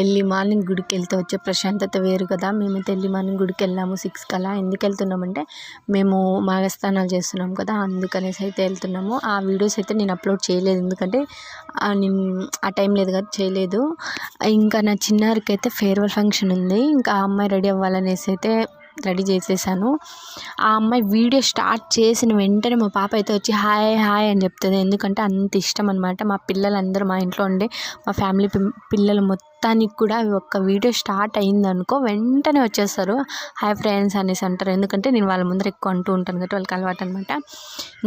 Early morning గుడికి వెళ్తే వచ్చే ప్రశాంతత వేరు కదా. మేమైతే ఎర్లీ మార్నింగ్ గుడికి వెళ్ళాము 6 కల్లా. ఎందుకు వెళ్తున్నామంటే మేము మాఘస్నానాలు చేస్తున్నాం కదా, అందుకనేసి అయితే వెళ్తున్నాము. ఆ వీడియోస్ అయితే నేను అప్లోడ్ చేయలేదు, ఎందుకంటే నేను ఆ టైం లేదు కదా, చేయలేదు. ఇంకా నా చిన్నారికి అయితే ఫేర్వెల్ ఫంక్షన్ ఉంది. ఇంకా ఆ అమ్మాయి రెడీ అవ్వాలనేసి అయితే రెడీ చేసేసాను. ఆ అమ్మాయి వీడియో స్టార్ట్ చేసిన వెంటనే మా పాప అయితే వచ్చి హాయ్ హాయ్ అని చెప్తుంది. ఎందుకంటే అంత ఇష్టం అనమాట. మా పిల్లలందరూ, మా ఇంట్లో ఉండే మా ఫ్యామిలీ పిల్లలు మొత్తానికి కూడా ఒక్క వీడియో స్టార్ట్ అయిందనుకో వెంటనే వచ్చేస్తారు, హాయ్ ఫ్రెండ్స్ అనేసి అంటారు. ఎందుకంటే నేను వాళ్ళ ముందర ఎక్కువ అంటూ ఉంటాను కాబట్టి వాళ్ళకి అలవాటు అనమాట.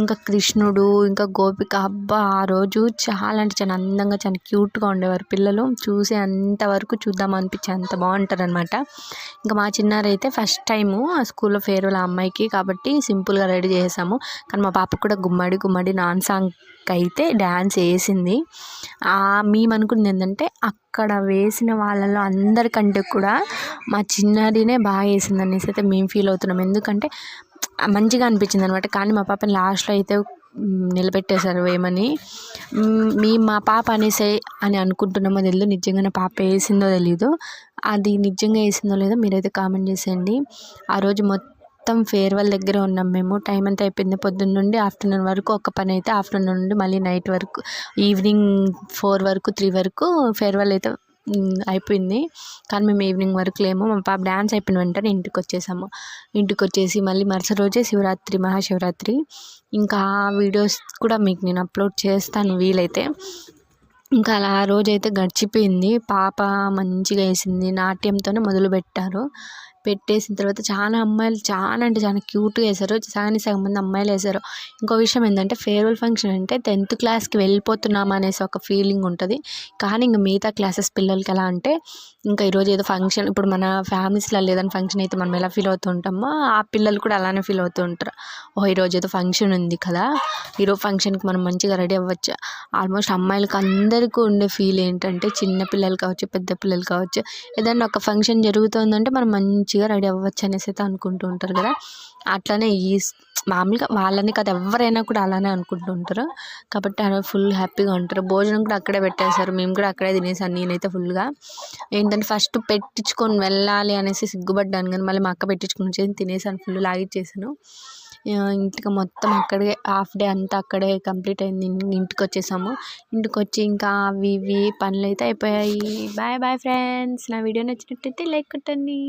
ఇంకా కృష్ణుడు, ఇంకా గోపిక, అబ్బా ఆ రోజు చాలా అంటే చాలా అందంగా, చాలా క్యూట్గా ఉండేవారు పిల్లలు. చూసే అంతవరకు చూద్దాం అనిపించే అంత బాగుంటారు అనమాట. ఇంకా మా చిన్నారైతే ఫస్ట్ టైము ఆ స్కూల్లో ఫేర్వెల్ ఆ అమ్మాయికి కాబట్టి సింపుల్గా రెడీ చేసాము. కానీ మా పాప కూడా గుమ్మడి గుమ్మడి నాన్ సాంగ్కి అయితే డ్యాన్స్ వేసింది. మేము అనుకున్నది ఏంటంటే అక్కడ వేసిన వాళ్ళలో అందరికంటే కూడా మా చిన్నారినే బాగా వేసింది అనేసి అయితే మేము ఫీల్ అవుతున్నాం. ఎందుకంటే మంచిగా అనిపించింది అనమాట. కానీ మా పాపని లాస్ట్లో అయితే నిలబెట్టేశారు వేయమని. మా పాప అనేసే అని అనుకుంటున్నామో తెలియదు, నిజంగా నా పాప వేసిందో తెలీదు. అది నిజంగా వేసిందో లేదో మీరైతే కామెంట్ చేసేయండి. ఆ రోజు మొత్తం ఫేర్వెల్ దగ్గర ఉన్నాం మేము. టైం అంతా అయిపోయింది, పొద్దున్న నుండి ఆఫ్టర్నూన్ వరకు ఒక పని అయితే, ఆఫ్టర్నూన్ నుండి మళ్ళీ నైట్ వరకు, ఈవినింగ్ 4 వరకు 3 వరకు ఫేర్వెల్ అయితే అయిపోయింది. కానీ మేము ఈవినింగ్ వరకు లేము. మా పాప డ్యాన్స్ అయిపోయిన వెంటనే ఇంటికి వచ్చేసాము. ఇంటికి వచ్చేసి మళ్ళీ మరుసటి రోజే శివరాత్రి, మహాశివరాత్రి. ఇంకా ఆ వీడియోస్ కూడా మీకు నేను అప్లోడ్ చేస్తాను వీలైతే. ఇంకా అలా ఆ రోజైతే గడిచిపోయింది. పాప మంచిగా వేసింది. నాట్యంతోనే మొదలుపెట్టారు. పెట్టేసిన తర్వాత చాలా అమ్మాయిలు చాలా అంటే చాలా క్యూట్గా వేశారు. సగం మంది అమ్మాయిలు వేశారు. ఇంకో విషయం ఏంటంటే ఫేర్వెల్ ఫంక్షన్ అంటే 10th క్లాస్కి వెళ్ళిపోతున్నాం అనేసి ఒక ఫీలింగ్ ఉంటుంది. కానీ ఇంకా మిగతా క్లాసెస్ పిల్లలకి ఎలా అంటే ఇంకా ఈరోజు ఏదో ఫంక్షన్, ఇప్పుడు మన ఫ్యామిలీస్లో ఏదైనా ఫంక్షన్ అయితే మనం ఎలా ఫీల్ అవుతూ ఉంటామో ఆ పిల్లలు కూడా అలానే ఫీల్ అవుతూ ఉంటారు. ఈరోజు ఏదో ఫంక్షన్ ఉంది కదా, ఈరోజు ఫంక్షన్కి మనం మంచిగా రెడీ అవ్వచ్చు. ఆల్మోస్ట్ అమ్మాయిలకు అందరికీ ఉండే ఫీల్ ఏంటంటే, చిన్న పిల్లలు కావచ్చు, పెద్ద పిల్లలు కావచ్చు, ఏదైనా ఒక ఫంక్షన్ జరుగుతుందంటే మనం మంచిగా రెడీ అవ్వచ్చు అనేసి అయితే అనుకుంటూ ఉంటారు కదా. అట్లనే మామూలుగా వాళ్ళని కదా, ఎవరైనా కూడా అలానే అనుకుంటూ ఉంటారు. కాబట్టి అలా ఫుల్ హ్యాపీగా ఉంటారు. భోజనం కూడా అక్కడే పెట్టేశారు. మేము కూడా అక్కడే తినేసాను నేనైతే ఫుల్గా. ఏంటంటే ఫస్ట్ పెట్టించుకొని వెళ్ళాలి అనేసి సిగ్గుపడ్డాను, కానీ మళ్ళీ మా అక్క పెట్టించుకొని వచ్చేసి తినేసాను, ఫుల్ లాగిచ్చేసాను. ఇంటికి మొత్తం అక్కడే హాఫ్ డే అంతా అక్కడే కంప్లీట్ అయింది. ఇంటికి వచ్చేసాము. ఇంటికి వచ్చి ఇంకా అవి ఇవి పనులు అయితే అయిపోయాయి. Bye bye friends. నా వీడియో నచ్చినట్టయితే లైక్ కొట్టండి.